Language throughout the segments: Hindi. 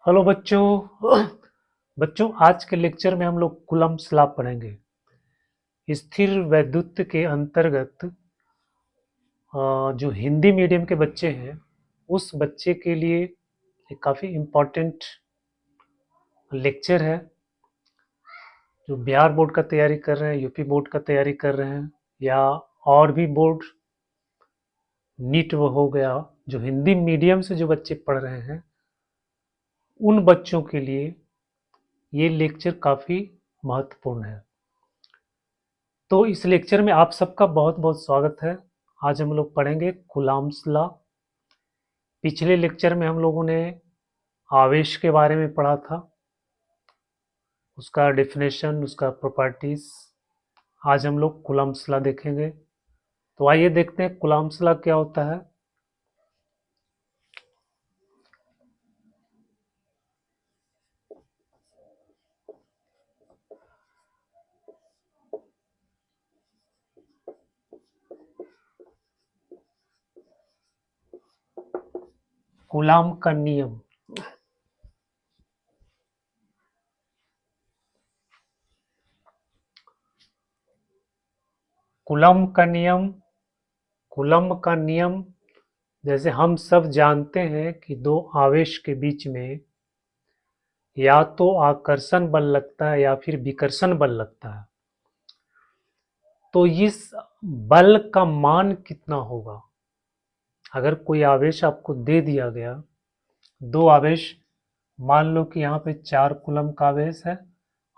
हेलो बच्चों। बच्चों, आज के लेक्चर में हम लोग कूलम्ब लॉ पढ़ेंगे। स्थिर वैद्युत के अंतर्गत जो हिंदी मीडियम के बच्चे हैं उस बच्चे के लिए एक काफ़ी इम्पोर्टेंट लेक्चर है। जो बिहार बोर्ड का तैयारी कर रहे हैं, यूपी बोर्ड का तैयारी कर रहे हैं, या और भी बोर्ड, नीट वो हो गया, जो हिंदी मीडियम से जो बच्चे पढ़ रहे हैं उन बच्चों के लिए ये लेक्चर काफ़ी महत्वपूर्ण है। तो इस लेक्चर में आप सबका बहुत बहुत स्वागत है। आज हम लोग पढ़ेंगे कूलम्ब्स लॉ। पिछले लेक्चर में हम लोगों ने आवेश के बारे में पढ़ा था, उसका डेफिनेशन, उसका प्रॉपर्टीज। आज हम लोग कूलम्ब्स लॉ देखेंगे। तो आइए देखते हैं कूलम्ब्स लॉ क्या होता है। कूलम्ब का नियम। कूलम्ब का नियम। कूलम्ब का नियम, जैसे हम सब जानते हैं कि दो आवेश के बीच में या तो आकर्षण बल लगता है या फिर विकर्षण बल लगता है। तो इस बल का मान कितना होगा? अगर कोई आवेश आपको दे दिया गया, दो आवेश, मान लो कि यहाँ पे 4 कूलम्ब का आवेश है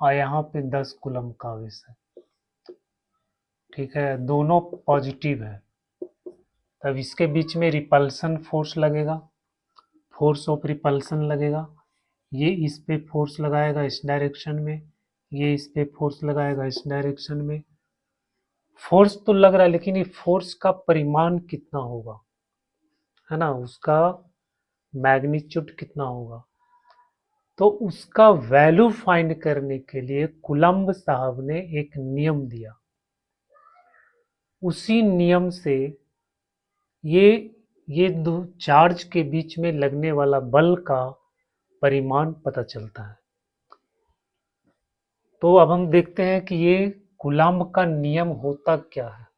और यहाँ पे 10 कूलम्ब का आवेश है। ठीक है, दोनों पॉजिटिव है। तब इसके बीच में रिपल्सन फोर्स लगेगा, फोर्स ऑफ रिपल्सन लगेगा। ये इस पे फोर्स लगाएगा इस डायरेक्शन में, ये इस पे फोर्स लगाएगा इस डायरेक्शन में। फोर्स तो लग रहा है, लेकिन ये फोर्स का परिमाण कितना होगा, है ना, उसका मैग्नीट्यूड कितना होगा। तो उसका वैल्यू फाइंड करने के लिए कूलम्ब साहब ने एक नियम दिया। उसी नियम से ये ये दो चार्ज के बीच में लगने वाला बल का परिमाण पता चलता है। तो अब हम देखते हैं कि ये कूलम्ब का नियम होता क्या है।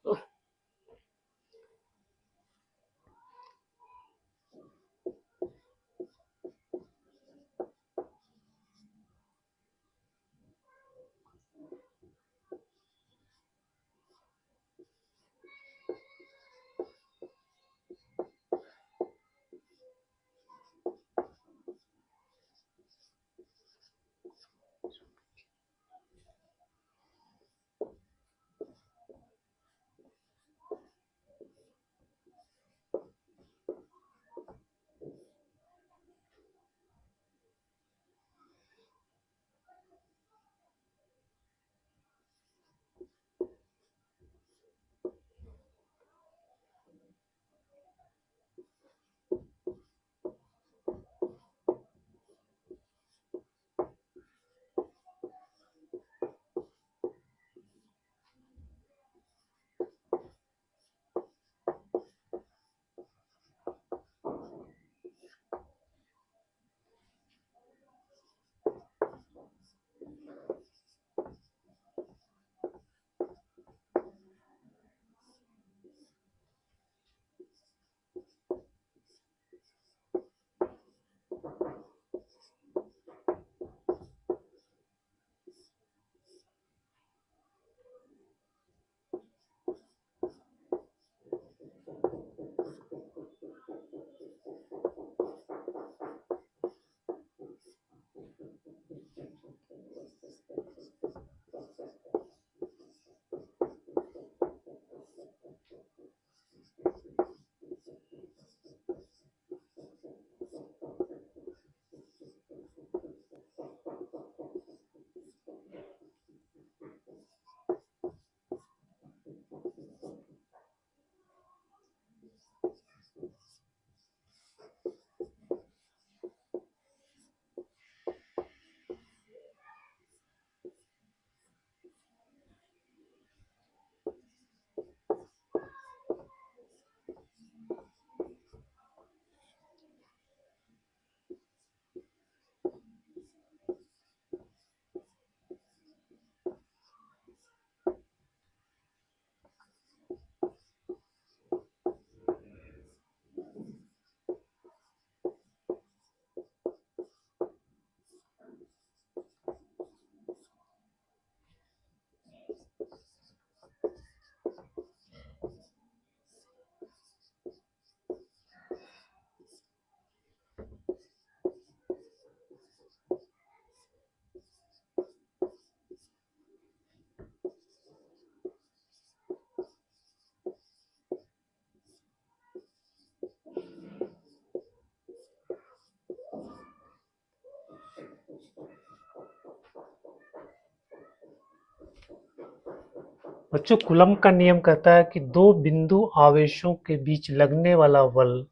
बच्चों कूलम्ब का नियम कहता है कि दो बिंदु आवेशों के बीच लगने वाला बल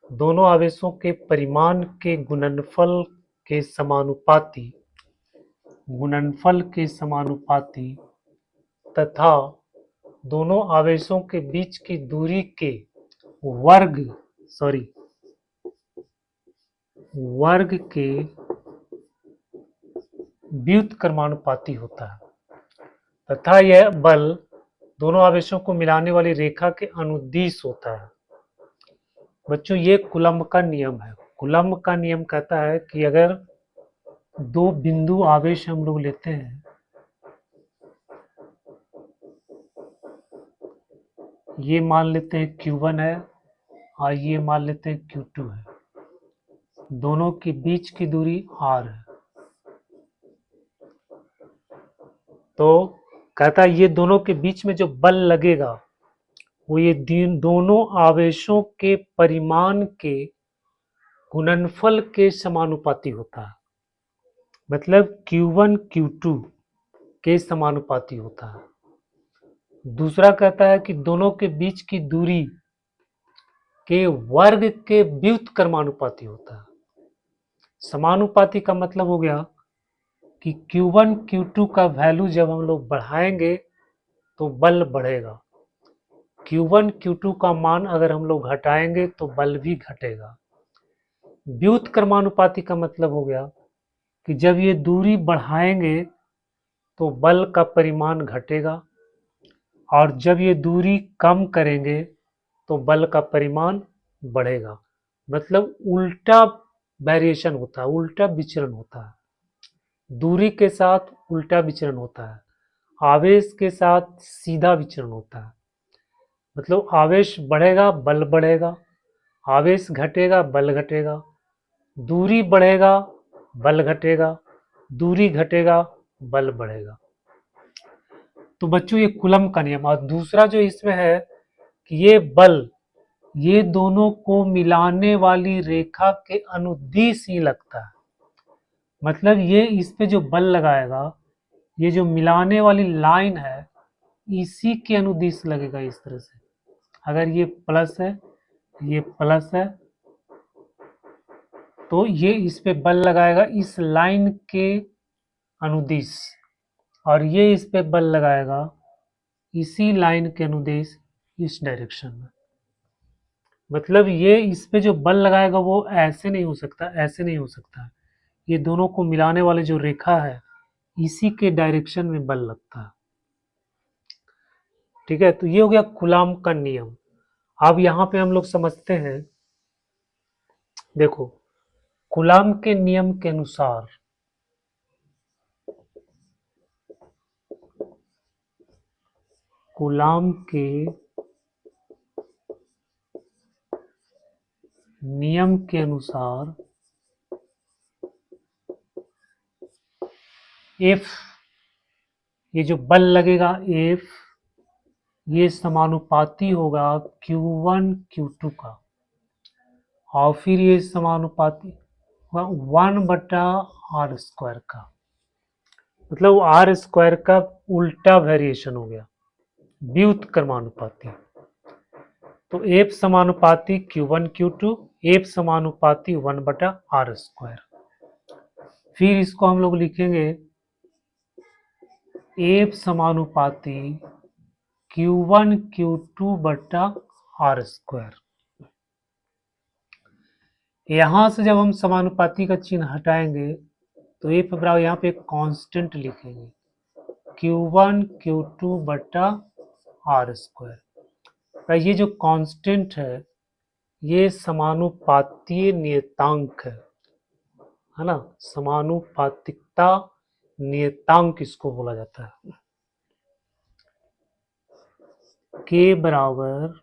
दोनों आवेशों के परिमाण के गुणनफल के समानुपाती तथा दोनों आवेशों के बीच की दूरी के वर्ग वर्ग के व्युत्क्रमानुपाती होता है तथा यह बल दोनों आवेशों को मिलाने वाली रेखा के अनुदिश होता है। बच्चों ये कूलम्ब का नियम है। कूलम्ब का नियम कहता है कि अगर दो बिंदु आवेश हम लोग लेते हैं, ये मान लेते हैं Q1 है और ये मान लेते हैं Q2 है, दोनों के बीच की दूरी R है, तो कहता है ये दोनों के बीच में जो बल लगेगा वो ये दोनों आवेशों के परिमाण के गुणनफल के समानुपाती होता है, मतलब Q1 Q2 के समानुपाती होता है। दूसरा कहता है कि दोनों के बीच की दूरी के वर्ग के व्युत्क्रमानुपाती होता है। समानुपाती का मतलब हो गया कि Q1 Q2 का वैल्यू जब हम लोग बढ़ाएंगे तो बल बढ़ेगा, Q1 Q2 का मान अगर हम लोग घटाएंगे तो बल भी घटेगा। व्युत्क्रमानुपाती का मतलब हो गया कि जब ये दूरी बढ़ाएंगे तो बल का परिमाण घटेगा और जब ये दूरी कम करेंगे तो बल का परिमाण बढ़ेगा, मतलब उल्टा वेरिएशन होता है, उल्टा विचरण होता है। दूरी के साथ उल्टा विचरण होता है, आवेश के साथ सीधा विचरण होता है। मतलब आवेश बढ़ेगा बल बढ़ेगा, आवेश घटेगा बल घटेगा, दूरी बढ़ेगा बल घटेगा, दूरी घटेगा बल बढ़ेगा। तो बच्चों ये कूलम्ब का नियम। और दूसरा जो इसमें है कि ये बल ये दोनों को मिलाने वाली रेखा के अनुदिश ही लगता है, मतलब ये इस पे जो बल लगाएगा ये जो मिलाने वाली लाइन है इसी के अनुदिश लगेगा। इस तरह से अगर ये प्लस है ये प्लस है तो ये इस पे बल लगाएगा इस लाइन के अनुदिश और ये इस पे बल लगाएगा इसी लाइन के अनुदिश इस डायरेक्शन में। मतलब ये इस पे जो बल लगाएगा वो ऐसे नहीं हो सकता, ऐसे नहीं हो सकता, ये दोनों को मिलाने वाले जो रेखा है इसी के डायरेक्शन में बल लगता है। ठीक है, तो ये हो गया कूलम्ब का नियम। अब यहाँ पे हम लोग समझते हैं, देखो कूलम्ब के नियम के अनुसार कूलम्ब के नियम के अनुसार F ये जो बल लगेगा F ये समानुपाती होगा Q1 Q2 का और फिर ये समानुपाती होगा 1/r² का, मतलब r² का उल्टा वेरिएशन हो गया, व्युत्क्रमानुपाती। तो F समानुपाती Q1 Q2, F समानुपाती 1/r²। फिर इसको हम लोग लिखेंगे F समानुपाती Q1 Q2/r²। यहां से जब हम समानुपाती का चिन्ह हटाएंगे तो F बराबर यहाँ पे एक कांस्टेंट लिखेंगे Q1 Q2/r²। ये जो कांस्टेंट है ये समानुपातीय नियतांक है ना, समानुपातिकता नियतांक इसको बोला जाता है। के बराबर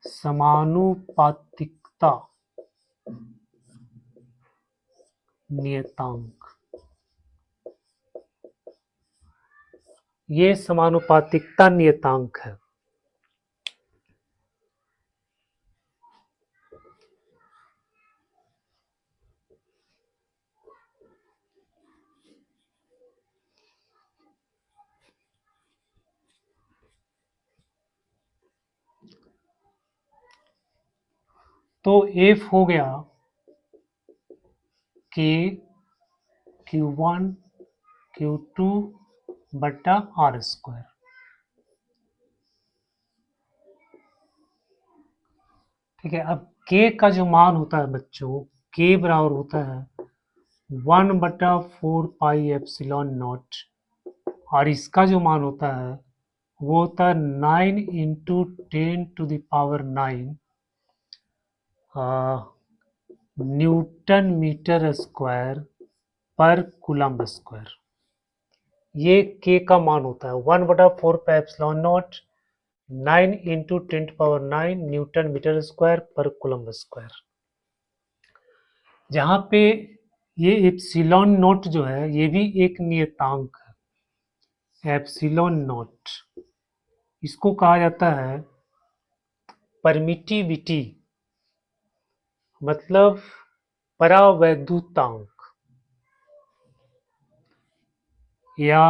समानुपातिकता नियतांक, ये समानुपातिकता नियतांक है। तो F हो गया K Q1 Q2 बटा R स्क्वायर। ठीक है, अब K का जो मान होता है बच्चों, K बराबर होता है 1/4 पाई एप्सिलॉन नॉट, और इसका जो मान होता है वो होता है 9 into 10⁹ newton metre square per coulomb square. ये K का मान होता है 1/4 pi epsilon naught 9 into 10⁹ newton metre square per coulomb square. जहाँ पे ये एप्सिलॉन नॉट जो है ये भी एक नियतांक है। एप्सिलॉन नॉट इसको कहा जाता है परमिटिविटी, मतलब परावैद्युतांक, या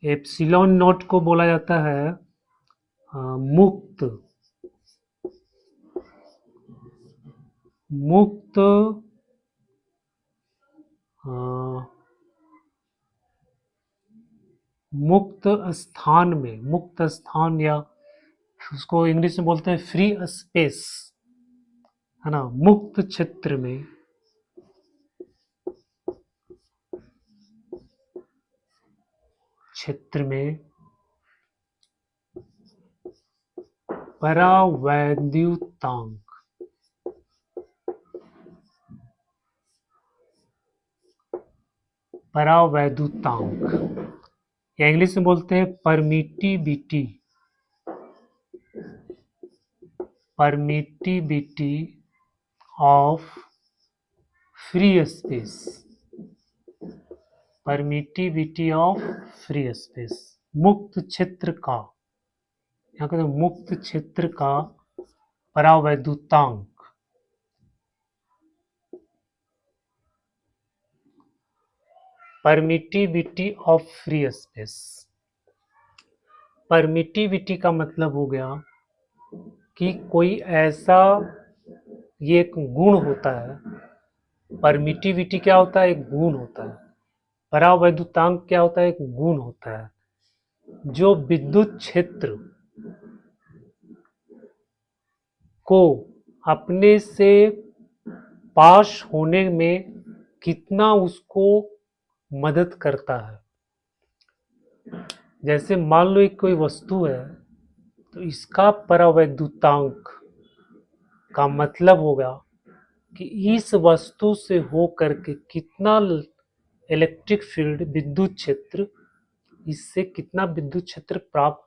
एप्सिलॉन नॉट को बोला जाता है मुक्त मुक्त मुक्त स्थान में, मुक्त स्थान, या उसको इंग्लिश में बोलते हैं फ्री स्पेस, है ना, मुक्त क्षेत्र में परावैद्युतांक, या इंग्लिश में बोलते हैं permittivity, of free space, permittivity of free space, मुक्त क्षेत्र का, यहाँ कहते हैं मुक्त क्षेत्र का परावैद्युतांक। Permittivity of free space, permittivity का मतलब हो गया कि कोई ऐसा, ये एक गुण होता है। परमिटिविटी क्या होता है? एक गुण होता है। परावैद्युतांक क्या होता है? एक गुण होता है जो विद्युत क्षेत्र को अपने से पास होने में कितना उसको मदद करता है। जैसे मान लो एक कोई वस्तु है, तो इसका परावैद्युतांक का मतलब होगा कि इस वस्तु से हो करके कितना इलेक्ट्रिक फील्ड, विद्युत क्षेत्र, इससे कितना विद्युत क्षेत्र प्राप्त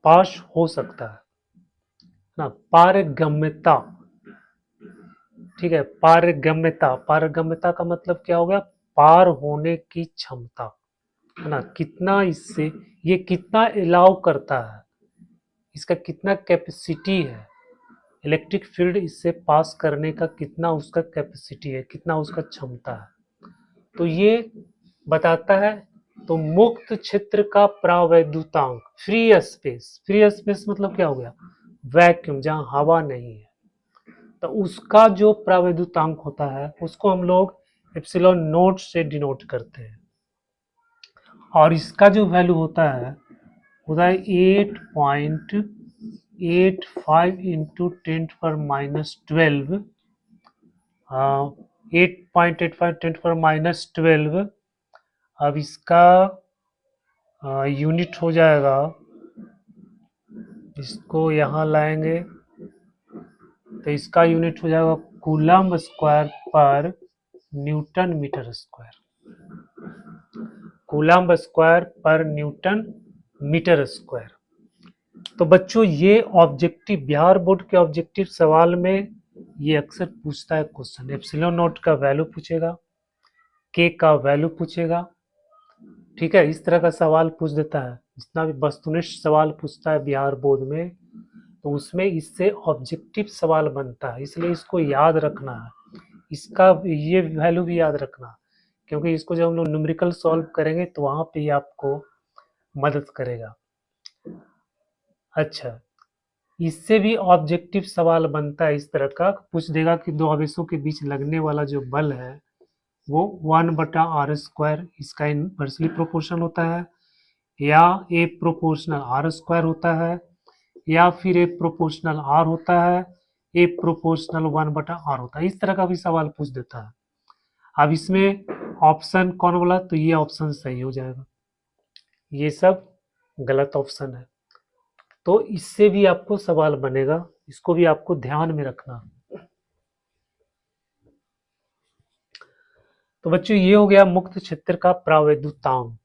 पास हो सकता है ना। पारगम्यता, ठीक है, पारगम्यता, पारगम्यता का मतलब क्या हो गया? पार होने की क्षमता, है ना, कितना इससे, ये कितना अलाउ करता है, इसका कितना कैपेसिटी है, इलेक्ट्रिक फील्ड इससे पास करने का कितना उसका कैपेसिटी है, कितना उसका क्षमता है, तो ये बताता है। तो मुक्त क्षेत्र का परावैद्युतांक, फ्री स्पेस, फ्री स्पेस मतलब क्या हो गया? वैक्यूम, जहां हवा नहीं है, तो उसका जो परावैद्युतांक होता है उसको हम लोग एप्सिलॉन नोट से डिनोट करते हैं, और इसका जो वैल्यू होता है 8.85 इंटू 10⁻12, 8.85 10⁻12। अब इसका यूनिट हो जाएगा, इसको यहाँ लाएंगे तो इसका यूनिट हो जाएगा coulomb square per newton metre square, coulomb square per newton metre square. तो बच्चों ये ऑब्जेक्टिव, बिहार बोर्ड के ऑब्जेक्टिव सवाल में ये अक्सर पूछता है क्वेश्चन। एप्सिलॉन नॉट का वैल्यू पूछेगा, के का वैल्यू पूछेगा, ठीक है, इस तरह का सवाल पूछ देता है। जितना भी वस्तुनिष्ठ सवाल पूछता है बिहार बोर्ड में, तो उसमें इससे ऑब्जेक्टिव सवाल बनता है, इसलिए इसको याद रखना है, इसका ये वैल्यू भी याद रखना, क्योंकि इसको जब हम लोग न्यूमेरिकल सॉल्व करेंगे तो वहाँ पे ही आपको मदद करेगा। अच्छा, इससे भी ऑब्जेक्टिव सवाल बनता है, इस तरह का पूछ देगा कि दो आवेशों के बीच लगने वाला जो बल है वो 1/r², इसका इनवर्सली प्रोपोर्शनल होता है, या ए प्रोपोर्शनल r² होता है, या फिर ए प्रोपोर्शनल r होता है, ए प्रोपोर्शनल 1/r होता है। इस तरह का भी सवाल पूछ देता है। अब इसमें ऑप्शन कौन बोला, तो ये ऑप्शन सही हो जाएगा, ये सब गलत ऑप्शन है। तो इससे भी आपको सवाल बनेगा, इसको भी आपको ध्यान में रखना। तो बच्चों ये हो गया मुक्त क्षेत्र का प्रावैद्युतांक।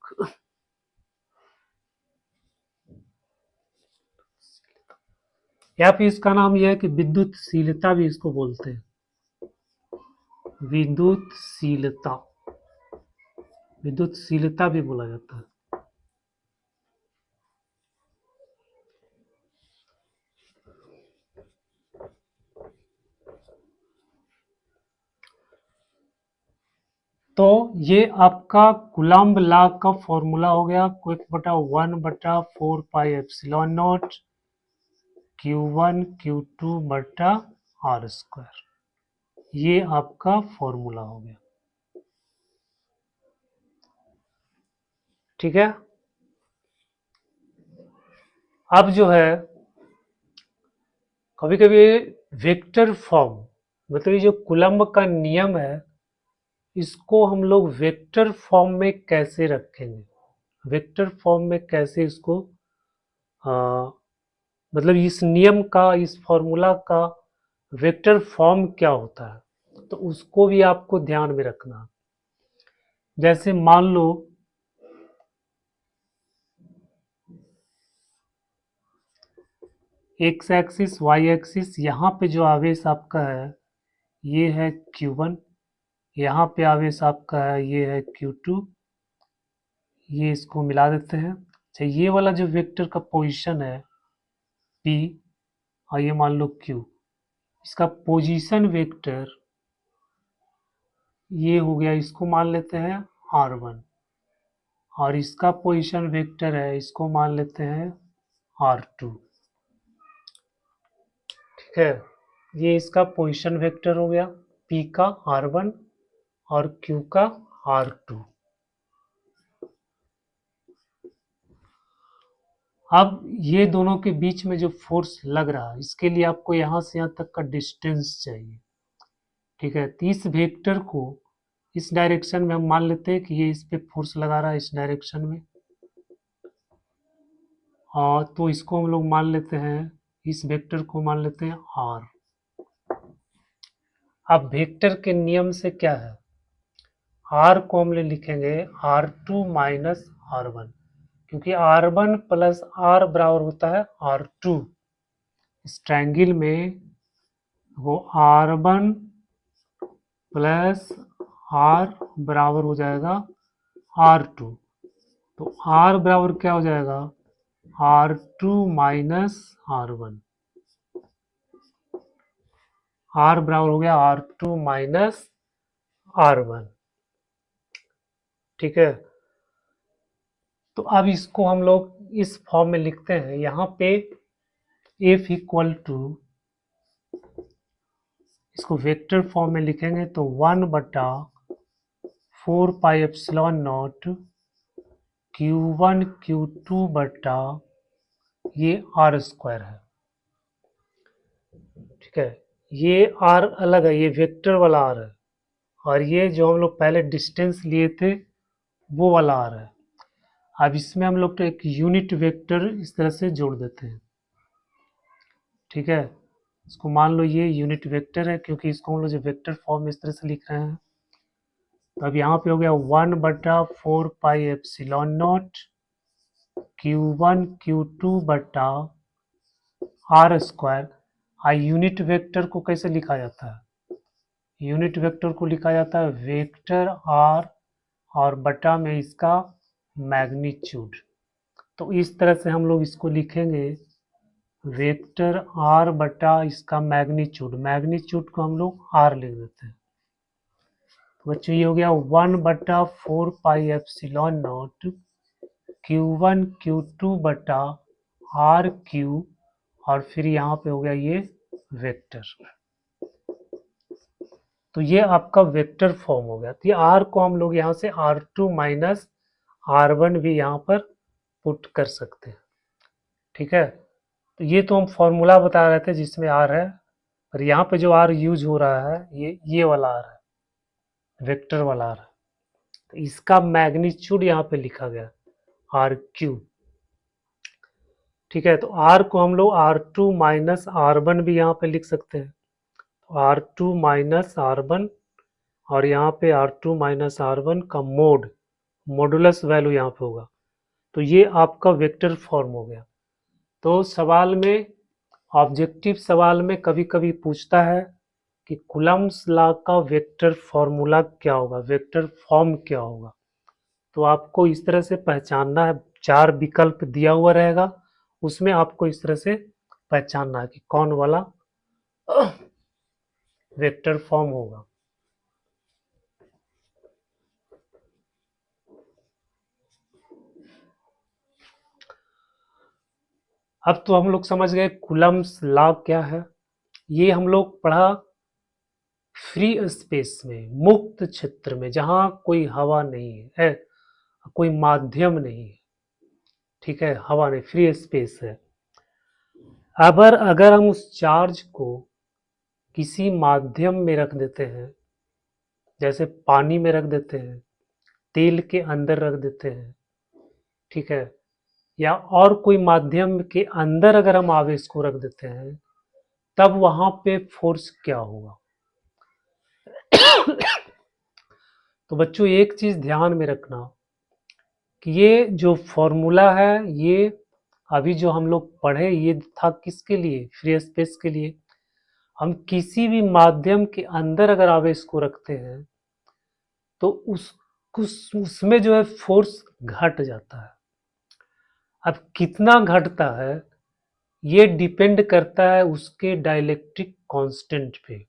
या फिर इसका नाम यह है कि विद्युतशीलता भी इसको बोलते हैं, विद्युतशीलता, विद्युतशीलता भी बोला जाता है। तो ये आपका कूलम्ब लॉ का फॉर्मूला हो गया, Q1/4πε0 Q1 Q2/r², ये आपका फॉर्मूला हो गया। ठीक है, अब जो है कभी कभी वेक्टर फॉर्म, मतलब ये जो कूलम्ब का नियम है, इसको हम लोग वेक्टर फॉर्म में कैसे रखेंगे, वेक्टर फॉर्म में कैसे इसको मतलब इस नियम का, इस फॉर्मूला का वेक्टर फॉर्म क्या होता है, तो उसको भी आपको ध्यान में रखना। जैसे मान लो एक्स एक्सिस वाई एक्सिस, यहाँ पे जो आवेश आपका है ये है Q1, यहाँ पे आवेश आपका है ये है Q2, ये इसको मिला देते हैं। अच्छा, ये वाला जो वेक्टर का पोजीशन है P और ये मान लो Q, इसका पोजीशन वेक्टर ये हो गया, इसको मान लेते हैं R1, और इसका पोजीशन वेक्टर है, इसको मान लेते हैं R2। ठीक है, ये इसका पोजीशन वेक्टर हो गया P का R1 और Q का R2। अब ये दोनों के बीच में जो फोर्स लग रहा है, इसके लिए आपको यहाँ से यहाँ तक का डिस्टेंस चाहिए। ठीक है, तो इस वेक्टर को इस डायरेक्शन में हम मान लेते हैं कि ये इस पे फोर्स लगा रहा है इस डायरेक्शन में, और तो इसको हम लोग मान लेते हैं, इस वेक्टर को मान लेते हैं R। अब वेक्टर के नियम से क्या है, R को हम लिखेंगे R2 माइनस R1, क्योंकि R1 प्लस R बराबर होता है R2। इस ट्रायंगल में वो R1 प्लस R बराबर हो जाएगा R2, तो R बराबर क्या हो जाएगा, R2 माइनस R1, R बराबर हो गया R2 माइनस R1। ठीक है, तो अब इसको हम लोग इस फॉर्म में लिखते हैं, यहाँ पे F इक्वल टू, इसको वेक्टर फॉर्म में लिखेंगे तो 1/4πε0 Q1 Q2 ये R² है। ठीक है, ये R अलग है, ये वेक्टर वाला R है, और ये जो हम लोग पहले डिस्टेंस लिए थे वो वाला R है। अब इसमें हम लोग तो एक यूनिट वेक्टर इस तरह से जोड़ देते हैं। ठीक है, इसको मान लो ये यूनिट वेक्टर है, क्योंकि इसको हम लोग जो वेक्टर फॉर्म में इस तरह से लिख रहे हैं। तो अब यहाँ पे हो गया 1/4πε0 Q1 Q2/R²। यूनिट वेक्टर को कैसे लिखा जाता है, यूनिट वेक्टर को लिखा जाता है वेक्टर R और बटा में इसका मैग्नीट्यूड। तो इस तरह से हम लोग इसको लिखेंगे, वेक्टर R बटा इसका मैग्नीट्यूड, मैग्नीट्यूड को हम लोग R लिख देते हैं। तो बच्चों ये हो गया 1/4πε0 Q1 Q2 आर क्यू और फिर यहाँ पे हो गया ये वेक्टर। तो ये आपका वेक्टर फॉर्म हो गया। तो ये आर को हम लोग यहाँ से R2 माइनस R1 भी यहाँ पर पुट कर सकते हैं। ठीक है, तो ये तो हम फॉर्मूला बता रहे थे जिसमें आर है, और यहाँ पे जो आर यूज हो रहा है ये वाला आर है, वेक्टर वाला आर है। तो इसका मैग्नीट्यूड यहाँ पे लिखा गया आर क्यू। ठीक है, तो आर को हम लोग R2 माइनस R1 भी यहाँ पे लिख सकते हैं। तो R2 माइनस R1 और यहाँ पे R2 माइनस R1 का मॉडुलस वैल्यू यहाँ पे होगा। तो ये आपका वेक्टर फॉर्म हो गया। तो सवाल में, ऑब्जेक्टिव सवाल में कभी कभी पूछता है कि कूलम्ब्स लॉ का वेक्टर फॉर्मूला क्या होगा, वेक्टर फॉर्म क्या होगा। तो आपको इस तरह से पहचानना है, 4 विकल्प दिया हुआ रहेगा, उसमें आपको इस तरह से पहचानना है कि कौन वाला वेक्टर फॉर्म होगा। अब तो हम लोग समझ गए कूलम्ब्स लॉ क्या है। ये हम लोग पढ़ा फ्री स्पेस में, मुक्त क्षेत्र में, जहां कोई हवा नहीं है, कोई माध्यम नहीं है। ठीक है, हवा नहीं, फ्री स्पेस है। अगर हम उस चार्ज को किसी माध्यम में रख देते हैं, जैसे पानी में रख देते हैं, तेल के अंदर रख देते हैं, ठीक है, या और कोई माध्यम के अंदर अगर हम आवेश को रख देते हैं, तब वहां पे फोर्स क्या होगा। तो बच्चों एक चीज ध्यान में रखना कि ये जो फॉर्मूला है, ये अभी जो हम लोग पढ़े, ये था किसके लिए, फ्री स्पेस के लिए। हम किसी भी माध्यम के अंदर अगर आवेश को रखते हैं तो उसमें जो है फोर्स घट जाता है। अब कितना घटता है ये डिपेंड करता है उसके डाइलेक्ट्रिक कांस्टेंट पे,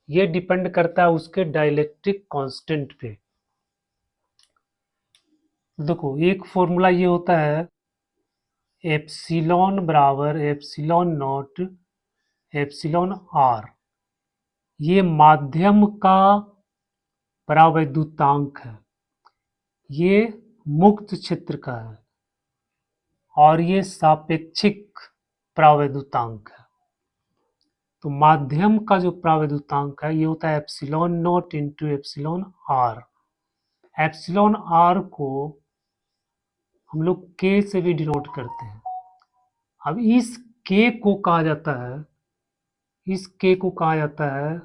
ये डिपेंड करता है उसके डाइलेक्ट्रिक कांस्टेंट पे। देखो एक फॉर्मूला ये होता है, एप्सिलॉन बराबर एप्सिलॉन नॉट एप्सिलॉन आर, ये माध्यम का परावैद्युतांक है, ये मुक्त क्षेत्र का है, और ये सापेक्षिक परावैद्युतांक है। तो माध्यम का जो परावैद्युतांक है ये होता है epsilon naught into epsilon R. Epsilon R को हम लोग के से भी डिनोट करते हैं। अब इस के को कहा जाता है, इस के को कहा जाता है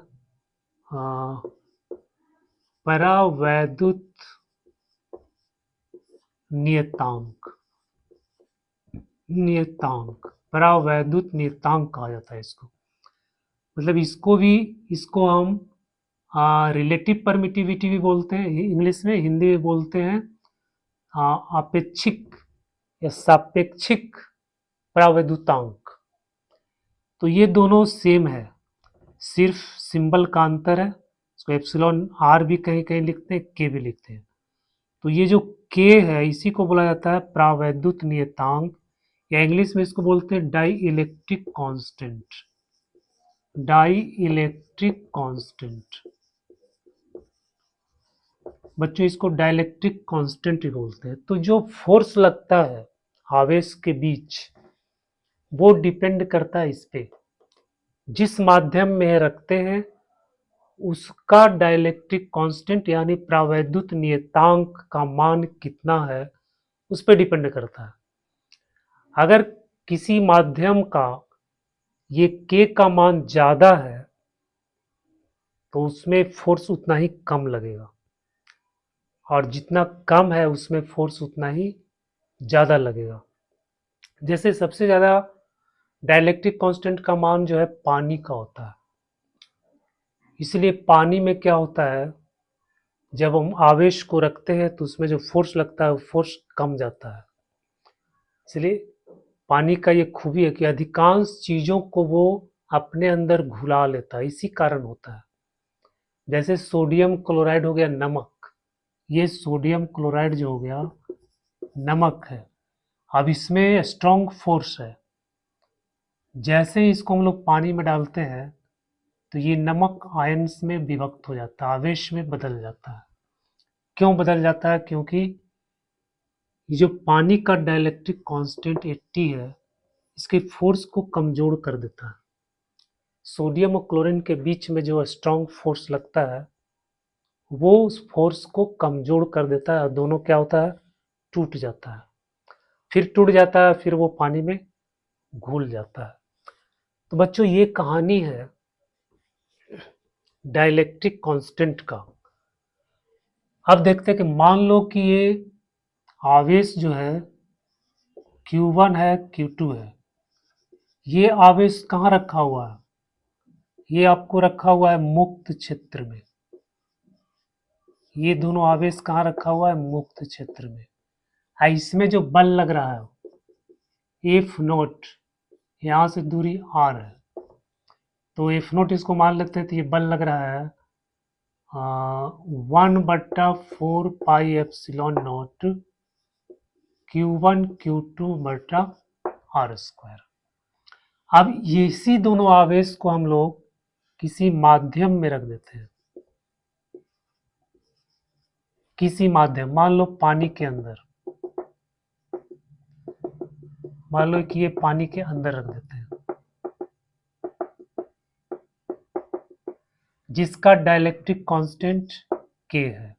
परावैद्युत नियतांक, परावैद्युत नियतांक कहा जाता है इसको। मतलब इसको हम रिलेटिव परमिटिविटी भी बोलते हैं इंग्लिश में, हिंदी में बोलते हैं अपेक्षिक या सापेक्षिक परावैद्युतांक। तो ये दोनों सेम है, सिर्फ सिंबल का अंतर है। इसको एप्सिलॉन आर भी कहीं कहीं लिखते हैं, के भी लिखते हैं। तो ये जो के है इसी को बोला जाता है परावैद्युत नियतांक, या इंग्लिश में इसको बोलते हैं dielectric constant, dielectric constant. बच्चों इसको डाइलेक्ट्रिक कांस्टेंट ही बोलते हैं। तो जो फोर्स लगता है आवेश के बीच वो डिपेंड करता है इस पे, जिस माध्यम में रखते हैं उसका डाइलेक्ट्रिक कांस्टेंट यानी परावैद्युत नियतांक का मान कितना है उस पर डिपेंड करता है। अगर किसी माध्यम का ये के का मान ज्यादा है तो उसमें फोर्स उतना ही कम लगेगा, और जितना कम है उसमें फोर्स उतना ही ज्यादा लगेगा। जैसे सबसे ज्यादा डाइलेक्ट्रिक कांस्टेंट का मान जो है पानी का होता है, इसलिए पानी में क्या होता है, जब हम आवेश को रखते हैं तो उसमें जो फोर्स लगता है वो फोर्स कम जाता है। इसलिए पानी का ये खूबी है कि अधिकांश चीजों को वो अपने अंदर घुला लेता है, इसी कारण होता है। जैसे सोडियम क्लोराइड हो गया नमक, ये सोडियम क्लोराइड जो हो गया नमक है। अब इसमें स्ट्रॉन्ग फोर्स है, जैसे ही इसको हम लोग पानी में डालते हैं तो ये नमक आयंस में विभक्त हो जाता है, आवेश में बदल जाता है। क्यों बदल जाता है? क्योंकि ये जो पानी का डाइलेक्ट्रिक कांस्टेंट 80 है, इसके फोर्स को कमजोर कर देता है। सोडियम और क्लोरीन के बीच में जो स्ट्रॉन्ग फोर्स लगता है वो उस फोर्स को कमजोर कर देता है और दोनों क्या होता है, टूट जाता है। फिर टूट जाता है, फिर वो पानी में घुल जाता है। तो बच्चों ये कहानी है डाइलेक्ट्रिक कांस्टेंट का। अब देखते हैं कि मान लो कि ये आवेश जो है Q1 है, Q2 है, ये आवेश कहाँ रखा हुआ है? ये आपको रखा हुआ है मुक्त क्षेत्र में। ये दोनों आवेश कहाँ रखा हुआ है? मुक्त क्षेत्र में। इसमें जो बल लग रहा है एफ नोट, यहाँ से दूरी r है, तो एफ नोट इसको मान लेते हैं, तो ये बल लग रहा है 1/4 pi epsilon not Q1 Q2/r²। अब इसी दोनों आवेश को हम लोग किसी माध्यम में रख देते हैं, किसी माध्यम, मान लो पानी के अंदर, मान लो कि ये पानी के अंदर रख देते हैं, जिसका डाइलेक्ट्रिक कांस्टेंट K है,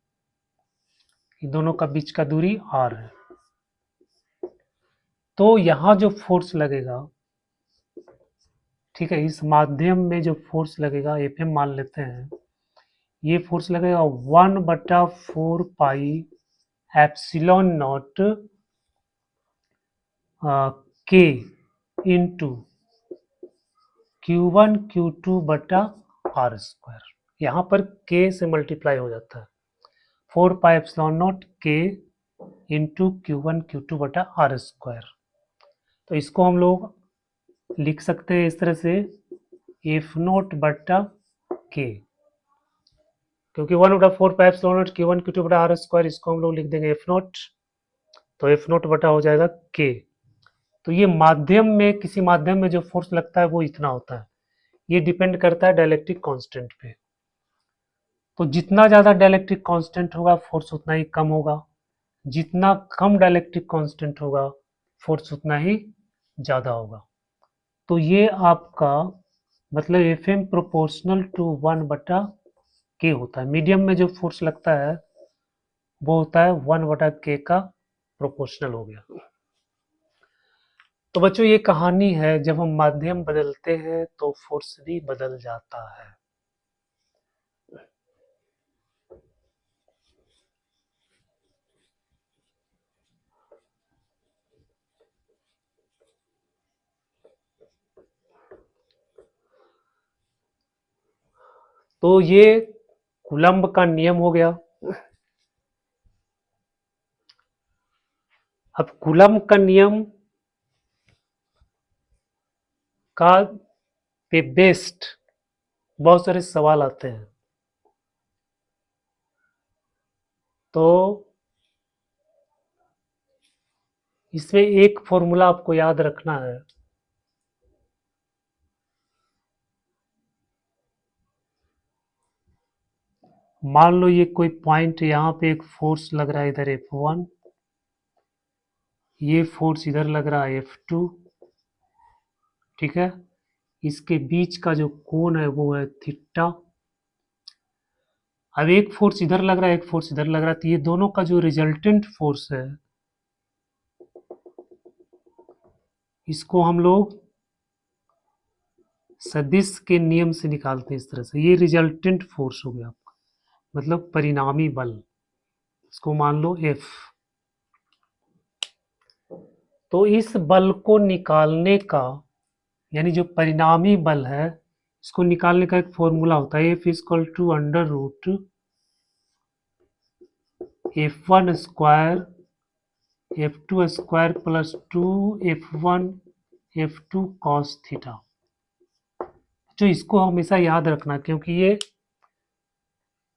इन दोनों का बीच का दूरी r है। तो यहां जो फोर्स लगेगा, ठीक है, इस माध्यम में जो फोर्स लगेगा Fm मान लेते हैं, ये फोर्स लगेगा 1/4 pi epsilon not K into Q1 Q2/r²। यहाँ पर K से मल्टीप्लाई हो जाता है, 4 पाई epsilon not K into Q1 Q2/r²। तो इसको हम लोग लिख सकते हैं इस तरह से F0/K, क्योंकि 1/4 pi epsilon not Q1 Q2/r², इसको हम लोग लिख देंगे F0, तो F0 बटा हो जाएगा K। तो ये माध्यम में, किसी माध्यम में जो फोर्स लगता है वो इतना होता है। ये डिपेंड करता है डाइलेक्ट्रिक कांस्टेंट पे। तो जितना ज़्यादा डाइलेक्ट्रिक कांस्टेंट होगा फोर्स उतना ही कम होगा, जितना कम डाइलेक्ट्रिक कांस्टेंट होगा फोर्स उतना ही ज़्यादा होगा। तो ये आपका मतलब Fm प्रोपोर्शनल टू 1/K होता है। मीडियम में जो फोर्स लगता है वो होता है 1/K का प्रोपोर्शनल हो गया। तो बच्चों ये कहानी है, जब हम माध्यम बदलते हैं तो फोर्स भी बदल जाता है। तो ये कूलम्ब का नियम हो गया। अब कूलम्ब का नियम का पे बेस्ड बहुत सारे सवाल आते हैं। तो इसमें एक फॉर्मूला आपको याद रखना है, मान लो ये कोई पॉइंट, यहाँ पे एक फोर्स लग रहा है इधर F1, ये फोर्स इधर लग रहा है F2, ठीक है, इसके बीच का जो कोण है वो है थीटा। अब एक फोर्स इधर लग रहा है, एक फोर्स इधर लग रहा है, तो ये दोनों का जो रिजल्टेंट फोर्स है इसको हम लोग सदिश के नियम से निकालते हैं इस तरह से। ये रिजल्टेंट फोर्स हो गया आपका, मतलब परिणामी बल, इसको मान लो F। तो इस बल को निकालने का, यानी जो परिणामी बल है इसको निकालने का एक फॉर्मूला होता है, F equal to under root F1² F2² plus 2F1 F2 cos theta. जो इसको हमेशा याद रखना, क्योंकि ये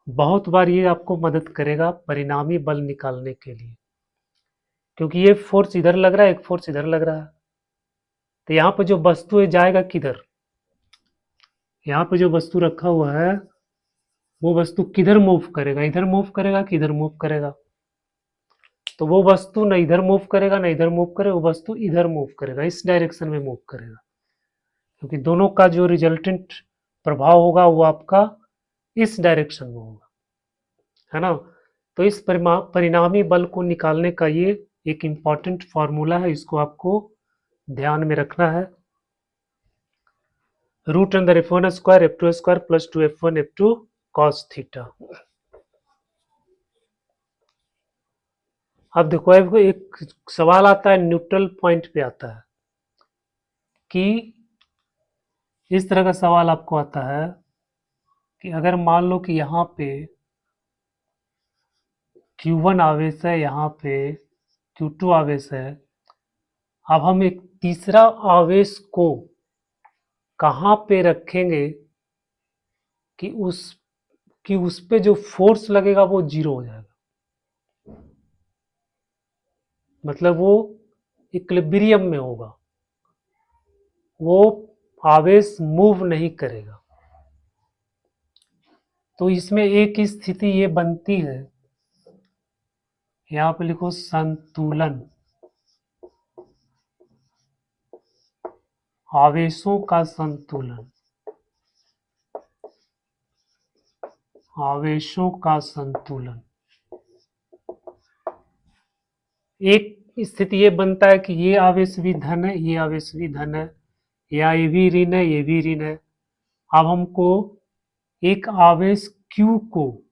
बहुत बार ये आपको मदद करेगा परिणामी बल निकालने के लिए। क्योंकि ये फोर्स इधर लग रहा है, एक फोर्स इधर लग रहा है। तो यहाँ पे जो वस्तु है जाएगा किधर? यहाँ पे जो वस्तु रखा हुआ है वो वस्तु किधर मूव करेगा? इधर मूव करेगा कि इधर मूव करेगा? तो वो वस्तु न इधर मूव करेगा न इधर मूव करेगा, वो वस्तु इधर मूव करेगा, इस डायरेक्शन में मूव करेगा, क्योंकि दोनों का जो रिजल्टेंट प्रभाव होगा वो आपका इस डायरेक्शन में होगा, है ना। तो इस परिणामी बल को निकालने का ये एक इम्पॉर्टेंट फॉर्मूला है, इसको आपको ध्यान में रखना है। Root under F1 square F2 square plus 2F1 F2 cos theta. अब देखो एक सवाल आता है, न्यूट्रल पॉइंट पे आता है कि इस तरह का सवाल आपको आता है कि अगर मान लो कि यहाँ पे Q1 आवेश है, यहाँ पे Q2 आवेश है, अब हम एक तीसरा आवेश को कहाँ पे रखेंगे कि उस पे जो फोर्स लगेगा वो जीरो हो जाएगा, मतलब वो इक्विलिब्रियम में होगा, वो आवेश मूव नहीं करेगा। तो इसमें एक स्थिति ये बनती है, यहाँ पे लिखो संतुलन, आवेशों का संतुलन, आवेशों का संतुलन। एक स्थिति ये बनता है कि ये आवेश भी धन है, ये आवेश भी धन है, या ये भी ऋण है, ये भी ऋण है। अब हमको एक आवेश Q को,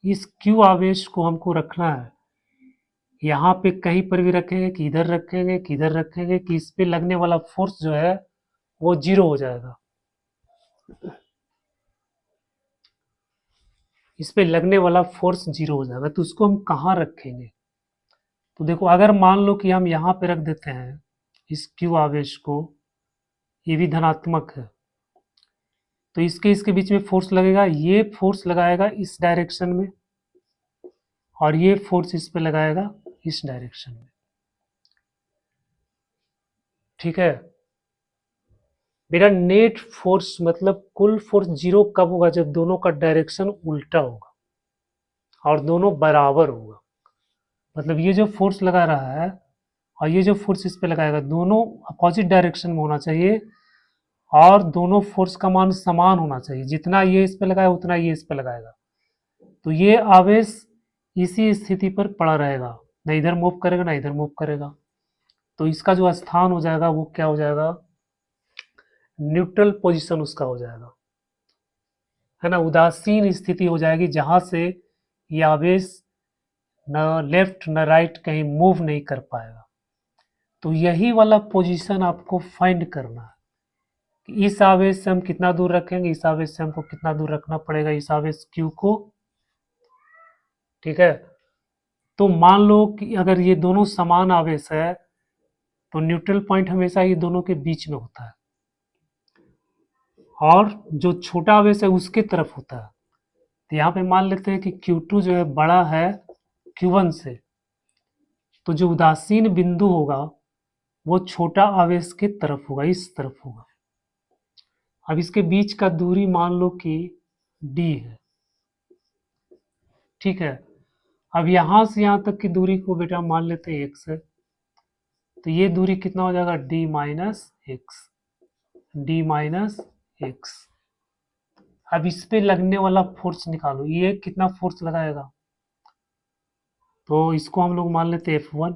इस Q आवेश को हमको रखना है, यहाँ पे कहीं पर भी रखेंगे कि इधर रखेंगे कि इधर रखेंगे कि इस पे लगने वाला फोर्स जो है वो जीरो हो जाएगा, इस पे लगने वाला फोर्स जीरो हो जाएगा। तो उसको हम कहाँ रखेंगे? तो देखो, अगर मान लो कि हम यहाँ पे रख देते हैं इस Q आवेश को, ये भी धनात्मक है, तो इसके बीच में फोर्स लगेगा, ये फोर्स लगाएगा इस डायरेक्शन में और ये फोर्स इस पे लगाएगा इस डायरेक्शन में, ठीक है। मेरा नेट फोर्स मतलब कुल फोर्स जीरो कब होगा? जब दोनों का डायरेक्शन उल्टा होगा और दोनों बराबर होगा। मतलब ये जो फोर्स लगा रहा है और ये जो फोर्स इस पे लगाएगा, दोनों अपोजिट डायरेक्शन में होना चाहिए और दोनों फोर्स का मान समान होना चाहिए, जितना ये इस पे लगाएगा उतना ये इस पे लगाएगा। तो ये आवेश इसी स्थिति पर पड़ा रहेगा, ना इधर मूव करेगा ना इधर मूव करेगा। तो इसका जो स्थान हो जाएगा वो क्या हो जाएगा? न्यूट्रल पोजीशन उसका हो जाएगा, है ना। उदासीन स्थिति हो जाएगी जहां से ये आवेश न लेफ्ट न राइट कहीं मूव नहीं कर पाएगा। तो यही वाला पोजीशन आपको फाइंड करना है कि इस आवेश से हम कितना दूर रखेंगे, इस आवेश से हमको कितना दूर रखना पड़ेगा, इस आवेश Q को, ठीक है। तो मान लो कि अगर ये दोनों समान आवेश है तो न्यूट्रल पॉइंट हमेशा ये दोनों के बीच में होता है और जो छोटा आवेश है उसके तरफ होता है। तो यहाँ पे मान लेते हैं कि Q2 जो है बड़ा है Q1 से, तो जो उदासीन बिंदु होगा वो छोटा आवेश के तरफ होगा, इस तरफ होगा। अब इसके बीच का दूरी मान लो कि d है, ठीक है। अब यहां से यहां तक की दूरी को बेटा मान लेते हैं x है, तो ये दूरी कितना हो जाएगा? d minus x, D minus x. अब इस पे लगने वाला फोर्स निकालो, ये कितना फोर्स लगाएगा? तो इसको हम लोग मान लेते हैं F1,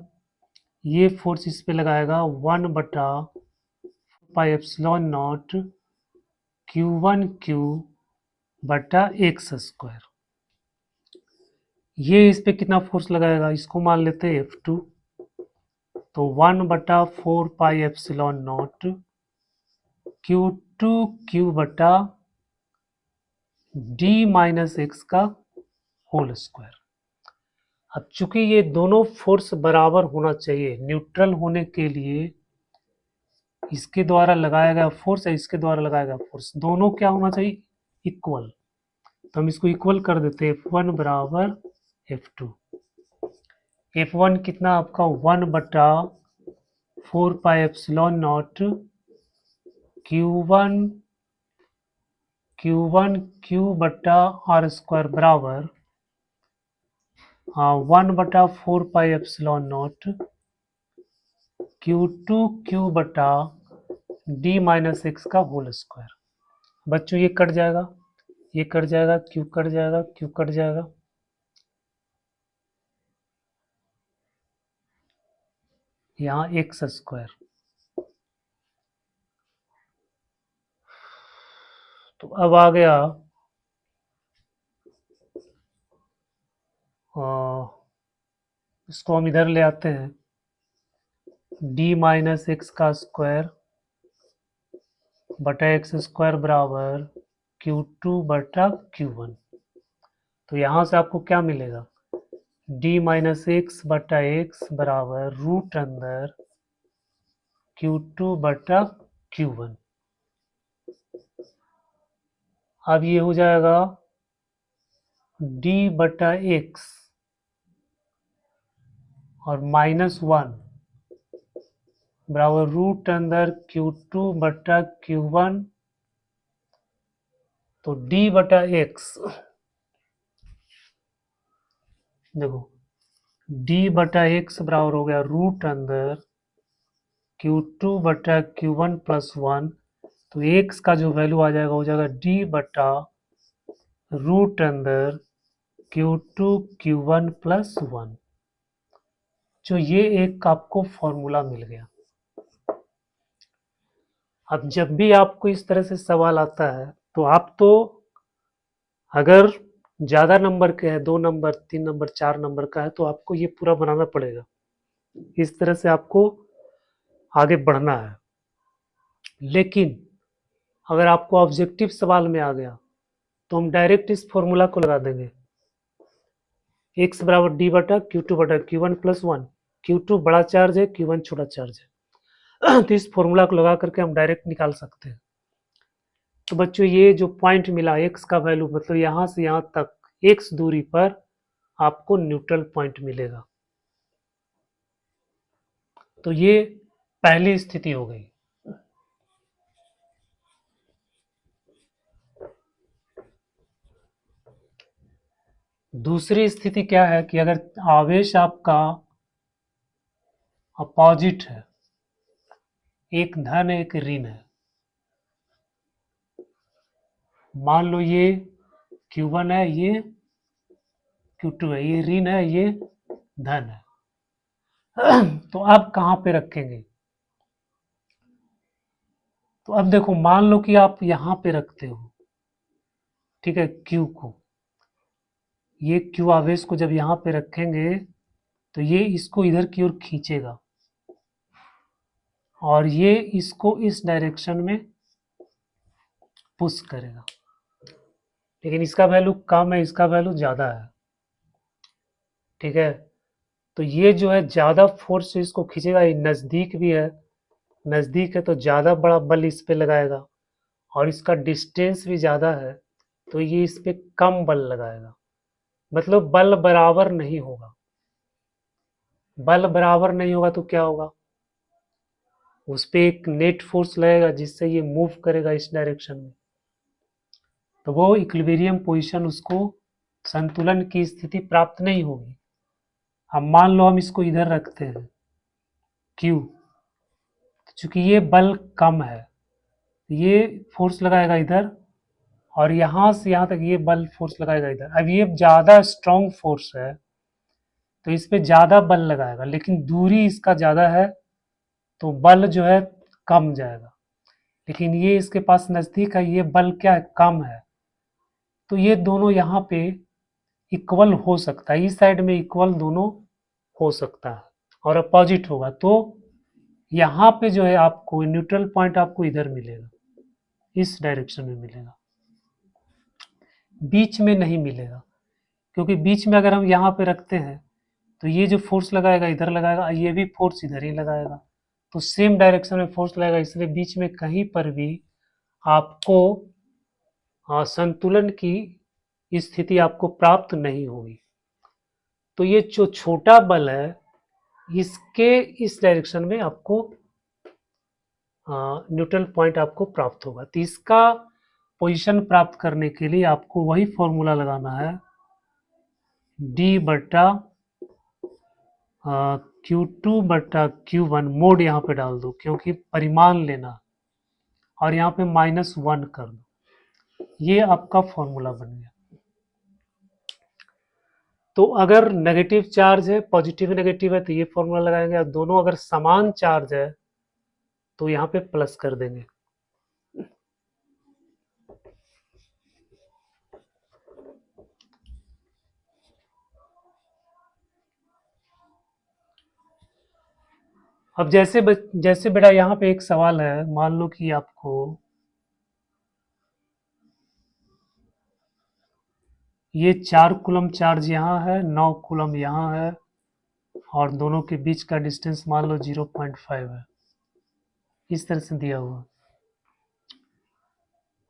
ये फोर्स इस पे लगाएगा 1/4πε0 Q1Q बटा एक्स स्क्वायर। ये इस पे कितना फोर्स लगाएगा? इसको मान लेते हैं F2, तो 1/4πε0 Q2Q बटा d माइनस एक्स का होल स्क्वायर। अब चूंकि ये दोनों फोर्स बराबर होना चाहिए, न्यूट्रल होने के लिए इसके द्वारा लगाया गया फोर्स है, इसके द्वारा लगाया गया फोर्स, दोनों क्या होना चाहिए? इक्वल। तो हम इसको इक्वल कर देते हैं, F1 बराबर F2। F1 कितना आपका 1/4πε0 Q1 Q/r² बराबर 1/4πε0 Q2Q/d-x का होल स्क्वायर। बच्चों ये कट जाएगा, ये कट जाएगा, Q कट जाएगा, Q कट जाएगा, यहाँ x²। तो अब आ गया इसको हम इधर ले आते हैं, d-x का स्क्वायर बटा x² बराबर Q2/Q1। तो यहाँ से आपको क्या मिलेगा, d-x बटा x बराबर रूट अंदर Q2/Q1। अब ये हो जाएगा d/x और -1 बराबर रूट अंदर Q2/Q1। तो d/x देखो, d/x बराबर हो गया रूट अंदर Q2/Q1 प्लस 1। तो x का जो वैल्यू आ जाएगा हो जाएगा d/रूट अंदर Q2Q1 प्लस 1। जो ये एक आपको फॉर्मूला मिल गया। अब जब भी आपको इस तरह से सवाल आता है तो आप तो अगर ज़्यादा नंबर के है, 2 नंबर, 3 नंबर, 4 नंबर का है, तो आपको ये पूरा बनाना पड़ेगा। इस तरह से आपको आगे बढ़ना है। लेकिन अगर आपको ऑब्जेक्टिव सवाल में आ गया तो हम डायरेक्ट इस फॉर्मूला को लगा देंगे, x बराबर d/Q2/Q1 प्लस 1। Q2 बड़ा चार्ज है, Q1 छोटा चार्ज है। तो इस फॉर्मूला को लगा करके हम डायरेक्ट निकाल सकते हैं। तो बच्चों ये जो पॉइंट मिला x का वैल्यू, मतलब यहाँ से यहाँ तक x दूरी पर आपको न्यूट्रल पॉइंट मिलेगा। तो ये पहली स्थिति हो गई। दूसरी स्थिति क्या है कि अगर आवेश आपका अपोजिट है, एक धन एक ऋण है। मान लो ये Q1 है, ये Q2 है, ये ऋण है, ये धन है। तो आप कहाँ पे रखेंगे? तो अब देखो, मान लो कि आप यहाँ पे रखते हो, ठीक है, Q को। ये Q आवेश को जब यहाँ पे रखेंगे तो ये इसको इधर की ओर खींचेगा और ये इसको इस डायरेक्शन में पुश करेगा। लेकिन इसका वैल्यू कम है, इसका वैल्यू ज़्यादा है, ठीक है। तो ये जो है ज़्यादा फोर्स से इसको खींचेगा, ये नज़दीक भी है, नज़दीक है तो ज़्यादा बड़ा बल इस पे लगाएगा, और इसका डिस्टेंस भी ज़्यादा है तो ये इस पे कम बल लगाएगा। मतलब बल बराबर नहीं होगा। बल बराबर नहीं होगा तो क्या होगा, उस पे एक नेट फोर्स लगेगा जिससे ये मूव करेगा इस डायरेक्शन में। तो वो इक्विलिब्रियम पोजीशन, उसको संतुलन की स्थिति प्राप्त नहीं होगी। अब मान लो हम इसको इधर रखते हैं Q, चूंकि ये बल कम है, ये फोर्स लगाएगा इधर, और यहाँ से यहाँ तक ये बल फोर्स लगाएगा इधर। अब ये ज़्यादा स्ट्रॉन्ग फोर्स है तो इस पे ज़्यादा बल लगाएगा, लेकिन दूरी इसका ज़्यादा है तो बल जो है कम जाएगा। लेकिन ये इसके पास नज़दीक है, ये बल क्या है, कम है। तो ये दोनों यहाँ पे इक्वल हो सकता है, इस साइड में इक्वल दोनों हो सकता है और अपोजिट होगा। तो यहाँ पे जो है आपको न्यूट्रल पॉइंट आपको इधर मिलेगा, इस डायरेक्शन में मिलेगा, बीच में नहीं मिलेगा। क्योंकि बीच में अगर हम यहाँ पे रखते हैं तो ये जो फोर्स लगाएगा इधर लगाएगा, ये भी फोर्स इधर ही लगाएगा, तो सेम डायरेक्शन में फोर्स लगाएगा, इसलिए बीच में कहीं पर भी आपको संतुलन की स्थिति आपको प्राप्त नहीं होगी। तो ये जो छोटा बल है इसके इस डायरेक्शन में आपको न्यूट्रल पॉइंट आपको प्राप्त होगा। तो इसका पोजीशन प्राप्त करने के लिए आपको वही फॉर्मूला लगाना है, डी बटा Q2/Q1, मोड यहाँ पे डाल दो क्योंकि परिमाण लेना, और यहाँ पे -1 कर दो। ये आपका फॉर्मूला बन गया। तो अगर नेगेटिव चार्ज है, पॉजिटिव नेगेटिव है, तो ये फॉर्मूला लगाएंगे, और दोनों अगर समान चार्ज है तो यहाँ पे प्लस कर देंगे। अब जैसे बेटा यहाँ पे एक सवाल है, मान लो कि आपको ये 4 कूलम चार्ज यहाँ है, 9 कूलम यहाँ है, और दोनों के बीच का डिस्टेंस मान लो 0.5 है, इस तरह से दिया हुआ।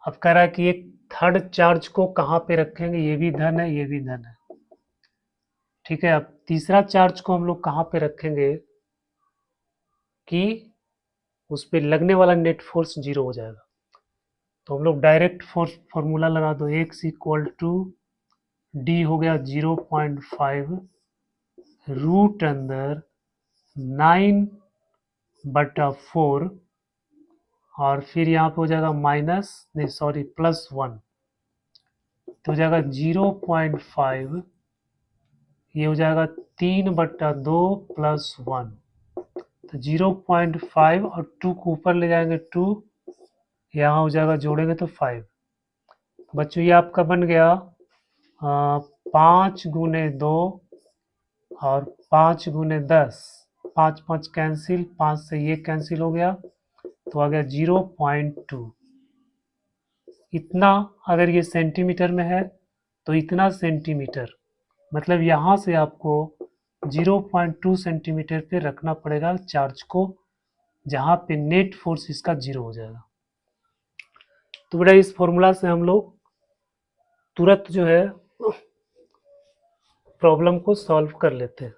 अब कह रहा है कि एक थर्ड चार्ज को कहाँ पे रखेंगे, ये भी धन है, ये भी धन है, ठीक है। अब तीसरा चार्ज को हम लोग कहाँ पे रखेंगे कि उस पर लगने वाला नेट फोर्स 0 हो जाएगा। तो हम लोग डायरेक्ट फोर्स फॉर्मूला लगा दो, x इक्वल टू डी हो गया 0.5 रूट अंदर 9/4, और फिर यहाँ पे हो जाएगा +1, तो हो जाएगा 0.5, ये हो जाएगा 3/2 + 1, तो 0.5 और 2 को ऊपर ले जाएंगे 2, यहाँ हो जाएगा जोड़ेंगे तो 5। बच्चों ये आपका बन गया 5 × 2 और 5 × 10, 5 5 कैंसिल, 5 से ये कैंसिल हो गया, तो आ गया 0.2। इतना अगर ये सेंटीमीटर में है तो इतना सेंटीमीटर, मतलब यहाँ से आपको 0.2 सेंटीमीटर पे रखना पड़ेगा चार्ज को, जहाँ पे नेट फोर्स इसका 0 हो जाएगा। तो बेटा इस फॉर्मूला से हम लोग तुरंत जो है प्रॉब्लम को सॉल्व कर लेते हैं।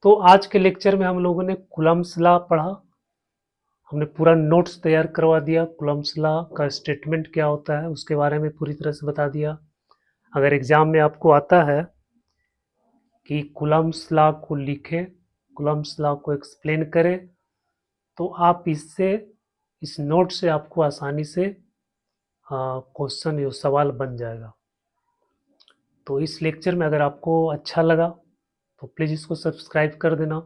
तो आज के लेक्चर में हम लोगों ने कूलम्ब्स लॉ पढ़ा, हमने पूरा नोट्स तैयार करवा दिया, कूलम्ब्स लॉ का स्टेटमेंट क्या होता है उसके बारे में पूरी तरह से बता दिया। अगर एग्जाम में आपको आता है कि कूलम्ब्स लॉ को लिखे, कूलम्ब्स लॉ को एक्सप्लेन करें, तो आप इससे, इस नोट से आपको आसानी से क्वेश्चन या सवाल बन जाएगा। तो इस लेक्चर में अगर आपको अच्छा लगा तो प्लीज़ इसको सब्सक्राइब कर देना,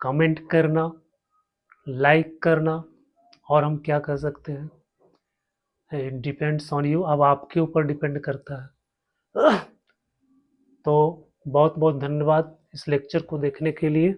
कमेंट करना, लाइक करना, और हम क्या कर सकते हैं, इट डिपेंड्स ऑन यू, अब आपके ऊपर डिपेंड करता है। तो बहुत बहुत धन्यवाद इस लेक्चर को देखने के लिए।